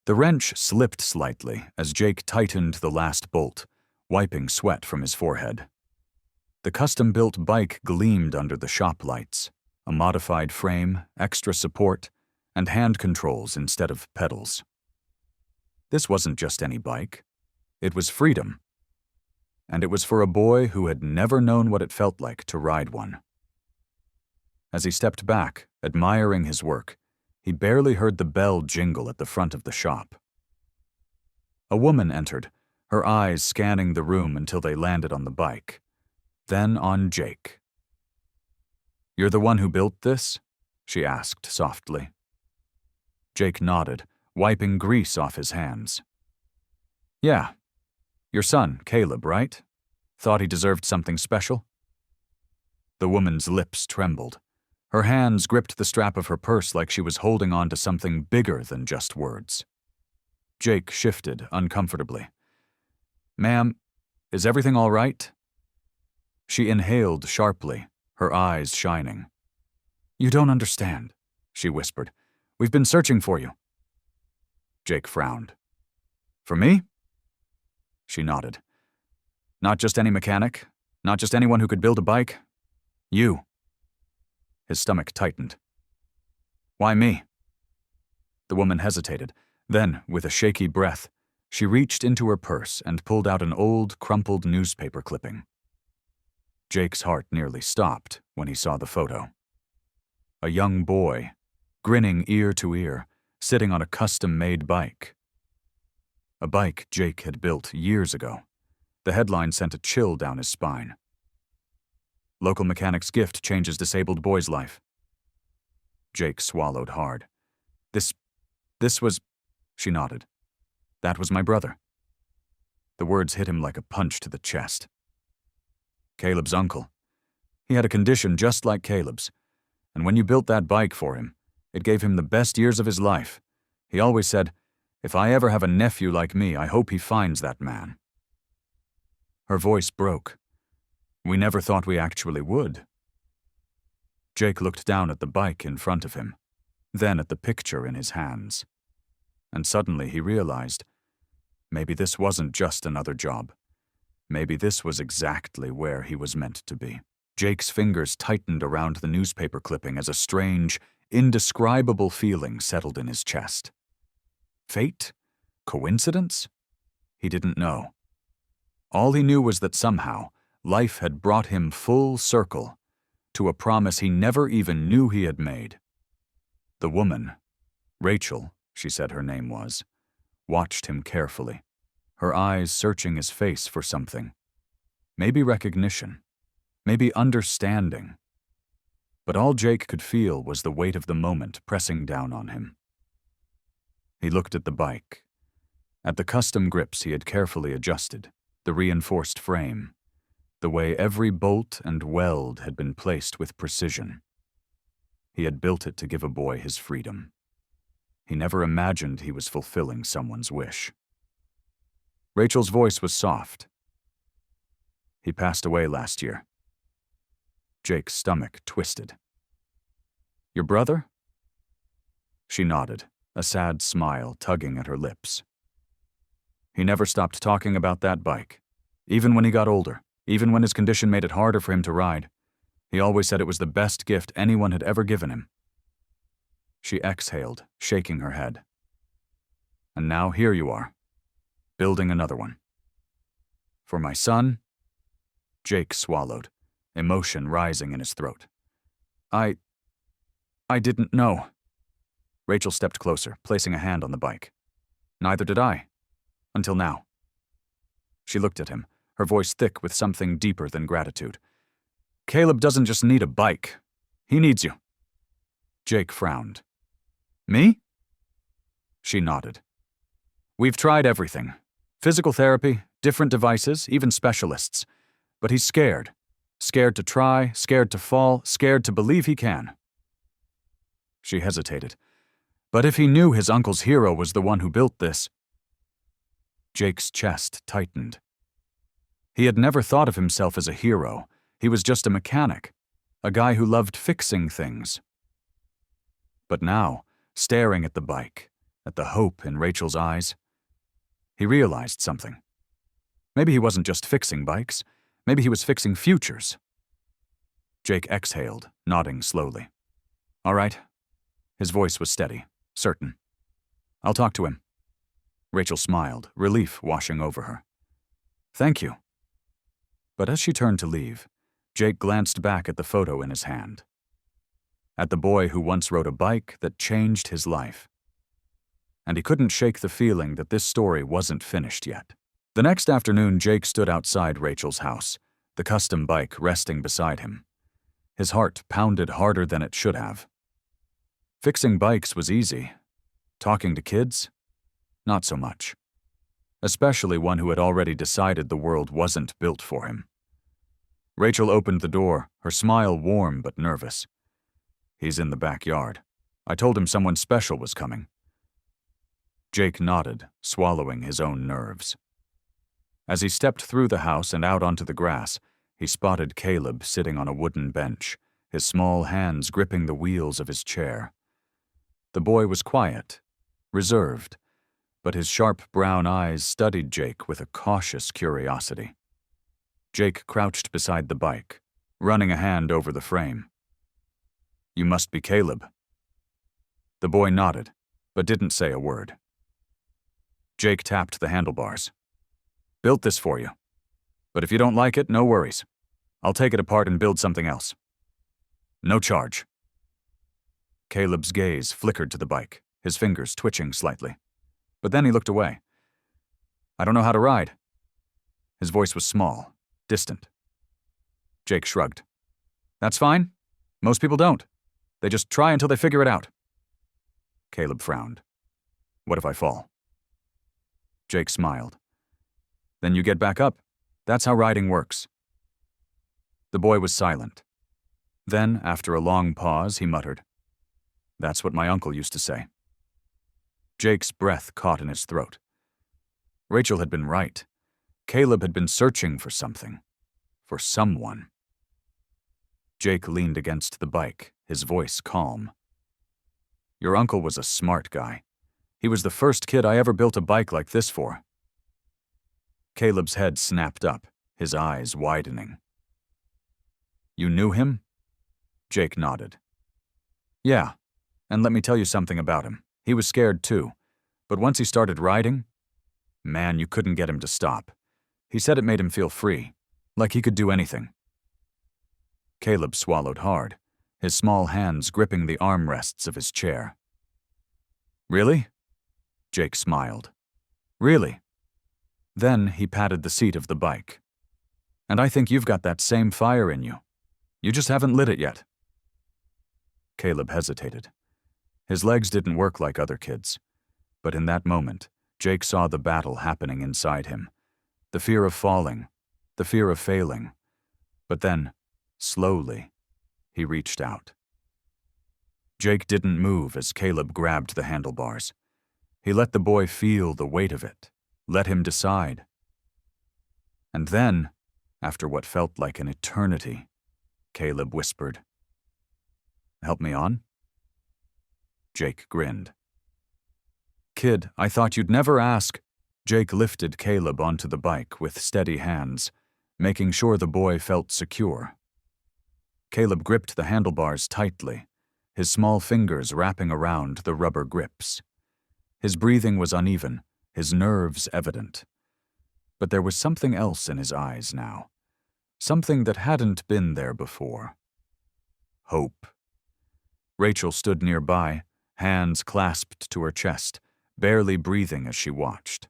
The wrench slipped slightly as Jake tightened the last bolt, wiping sweat from his forehead. The custom-built bike gleamed under the shop lights, a modified frame, extra support, and hand controls instead of pedals. This wasn't just any bike. It was freedom. And it was for a boy who had never known what it felt like to ride one. As he stepped back, admiring his work, he barely heard the bell jingle at the front of the shop. A woman entered, her eyes scanning the room until they landed on the bike, then on Jake. "You're the one who built this?" she asked softly. Jake nodded, wiping grease off his hands. "Yeah. Your son, Caleb, right? Thought he deserved something special?" The woman's lips trembled. Her hands gripped the strap of her purse like she was holding on to something bigger than just words. Jake shifted uncomfortably. "Ma'am, is everything all right?" She inhaled sharply, her eyes shining. "You don't understand," she whispered. "We've been searching for you." Jake frowned. "For me?" She nodded. "Not just any mechanic, not just anyone who could build a bike. You." His stomach tightened. "Why me?" The woman hesitated. Then, with a shaky breath, she reached into her purse and pulled out an old, crumpled newspaper clipping. Jake's heart nearly stopped when he saw the photo. A young boy, grinning ear to ear, sitting on a custom-made bike. A bike Jake had built years ago. The headline sent a chill down his spine. "Local mechanic's gift changes disabled boy's life." Jake swallowed hard. This was..." She nodded. "That was my brother." The words hit him like a punch to the chest. "Caleb's uncle. He had a condition just like Caleb's, and when you built that bike for him, it gave him the best years of his life. He always said, 'If I ever have a nephew like me, I hope he finds that man.'" Her voice broke. "We never thought we actually would." Jake looked down at the bike in front of him, then at the picture in his hands. And suddenly he realized, maybe this wasn't just another job. Maybe this was exactly where he was meant to be. Jake's fingers tightened around the newspaper clipping as a strange, indescribable feeling settled in his chest. Fate? Coincidence? He didn't know. All he knew was that somehow, life had brought him full circle to a promise he never even knew he had made. The woman, Rachel, she said her name was, watched him carefully, her eyes searching his face for something. Maybe recognition, maybe understanding. But all Jake could feel was the weight of the moment pressing down on him. He looked at the bike, at the custom grips he had carefully adjusted, the reinforced frame, the way every bolt and weld had been placed with precision. He had built it to give a boy his freedom. He never imagined he was fulfilling someone's wish. Rachel's voice was soft. "He passed away last year." Jake's stomach twisted. "Your brother?" She nodded, a sad smile tugging at her lips. "He never stopped talking about that bike. Even when he got older, even when his condition made it harder for him to ride, he always said it was the best gift anyone had ever given him." She exhaled, shaking her head. "And now here you are, building another one. For my son?" Jake swallowed, emotion rising in his throat. I didn't know." Rachel stepped closer, placing a hand on the bike. "Neither did I. Until now." She looked at him, her voice thick with something deeper than gratitude. "Caleb doesn't just need a bike. He needs you." Jake frowned. "Me?" She nodded. "We've tried everything. Physical therapy, different devices, even specialists. But he's scared. Scared to try, scared to fall, scared to believe he can." She hesitated. "But if he knew his uncle's hero was the one who built this..." Jake's chest tightened. He had never thought of himself as a hero. He was just a mechanic, a guy who loved fixing things. But now, staring at the bike, at the hope in Rachel's eyes. He realized something. Maybe he wasn't just fixing bikes. Maybe he was fixing futures. Jake exhaled, nodding slowly. All right. His voice was steady, certain. I'll talk to him. Rachel smiled, relief washing over her. Thank you. But as she turned to leave, Jake glanced back at the photo in his hand. At the boy who once rode a bike that changed his life. And he couldn't shake the feeling that this story wasn't finished yet. The next afternoon, Jake stood outside Rachel's house, the custom bike resting beside him. His heart pounded harder than it should have. Fixing bikes was easy. Talking to kids? Not so much. Especially one who had already decided the world wasn't built for him. Rachel opened the door, her smile warm but nervous. He's in the backyard. I told him someone special was coming. Jake nodded, swallowing his own nerves. As he stepped through the house and out onto the grass, he spotted Caleb sitting on a wooden bench, his small hands gripping the wheels of his chair. The boy was quiet, reserved, but his sharp brown eyes studied Jake with a cautious curiosity. Jake crouched beside the bike, running a hand over the frame. You must be Caleb. The boy nodded, but didn't say a word. Jake tapped the handlebars. Built this for you. But if you don't like it, no worries. I'll take it apart and build something else. No charge. Caleb's gaze flickered to the bike, his fingers twitching slightly. But then he looked away. I don't know how to ride. His voice was small, distant. Jake shrugged. That's fine. Most people don't. They just try until they figure it out. Caleb frowned. What if I fall? Jake smiled. Then you get back up. That's how riding works. The boy was silent. Then, after a long pause, he muttered, That's what my uncle used to say. Jake's breath caught in his throat. Rachel had been right. Caleb had been searching for something. For someone. Jake leaned against the bike, his voice calm. Your uncle was a smart guy. He was the first kid I ever built a bike like this for. Caleb's head snapped up, his eyes widening. You knew him? Jake nodded. Yeah, and let me tell you something about him. He was scared too, but once he started riding, man, you couldn't get him to stop. He said it made him feel free, like he could do anything. Caleb swallowed hard, his small hands gripping the armrests of his chair. Really? Jake smiled. Really? Then he patted the seat of the bike. And I think you've got that same fire in you. You just haven't lit it yet. Caleb hesitated. His legs didn't work like other kids. But in that moment, Jake saw the battle happening inside him. The fear of falling, the fear of failing. But then, slowly, he reached out. Jake didn't move as Caleb grabbed the handlebars. He let the boy feel the weight of it, let him decide. And then, after what felt like an eternity, Caleb whispered, Help me on? Jake grinned. Kid, I thought you'd never ask. Jake lifted Caleb onto the bike with steady hands, making sure the boy felt secure. Caleb gripped the handlebars tightly, his small fingers wrapping around the rubber grips. His breathing was uneven, his nerves evident. But there was something else in his eyes now, something that hadn't been there before. Hope. Rachel stood nearby, hands clasped to her chest, barely breathing as she watched.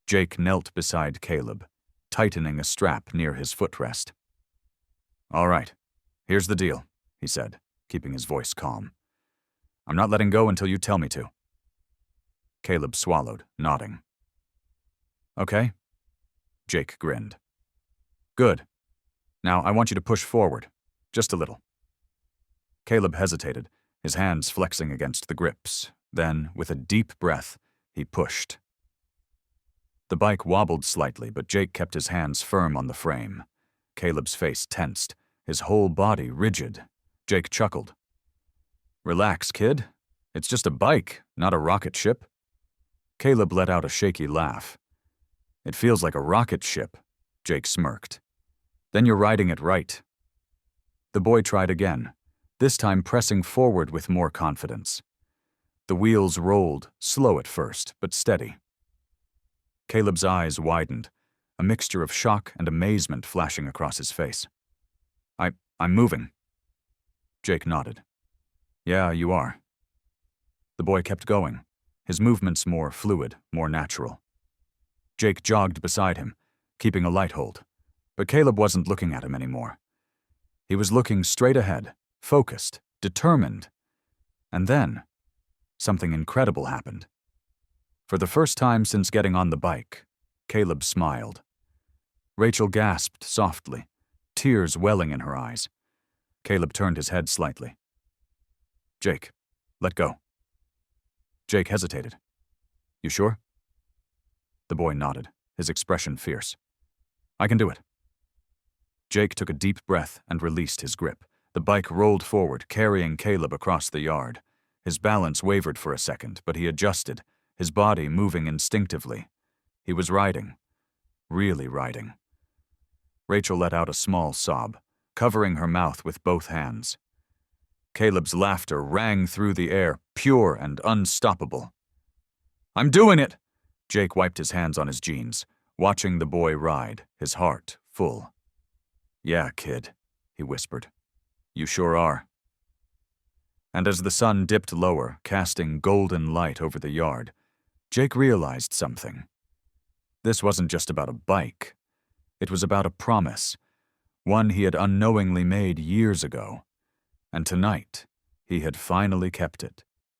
Jake knelt beside Caleb, tightening a strap near his footrest. All right, here's the deal, he said, keeping his voice calm. I'm not letting go until you tell me to. Caleb swallowed, nodding. Okay. Jake grinned. Good. Now I want you to push forward, just a little. Caleb hesitated, his hands flexing against the grips. Then, with a deep breath, he pushed. The bike wobbled slightly, but Jake kept his hands firm on the frame. Caleb's face tensed, his whole body rigid. Jake chuckled. Relax, kid. It's just a bike, not a rocket ship. Caleb let out a shaky laugh. It feels like a rocket ship, Jake smirked. Then you're riding it right. The boy tried again, this time pressing forward with more confidence. The wheels rolled, slow at first, but steady. Caleb's eyes widened, a mixture of shock and amazement flashing across his face. I'm moving. Jake nodded. Yeah, you are. The boy kept going, his movements more fluid, more natural. Jake jogged beside him, keeping a light hold, but Caleb wasn't looking at him anymore. He was looking straight ahead, focused, determined. And then, something incredible happened. For the first time since getting on the bike, Caleb smiled. Rachel gasped softly, tears welling in her eyes. Caleb turned his head slightly. Jake, let go. Jake hesitated. You sure? The boy nodded, his expression fierce. I can do it. Jake took a deep breath and released his grip. The bike rolled forward, carrying Caleb across the yard. His balance wavered for a second, but he adjusted, his body moving instinctively. He was riding. Really riding. Rachel let out a small sob, covering her mouth with both hands. Caleb's laughter rang through the air, pure and unstoppable. I'm doing it! Jake wiped his hands on his jeans, watching the boy ride, his heart full. Yeah, kid, he whispered. You sure are. And as the sun dipped lower, casting golden light over the yard, Jake realized something. This wasn't just about a bike. It was about a promise, one he had unknowingly made years ago. And tonight, he had finally kept it.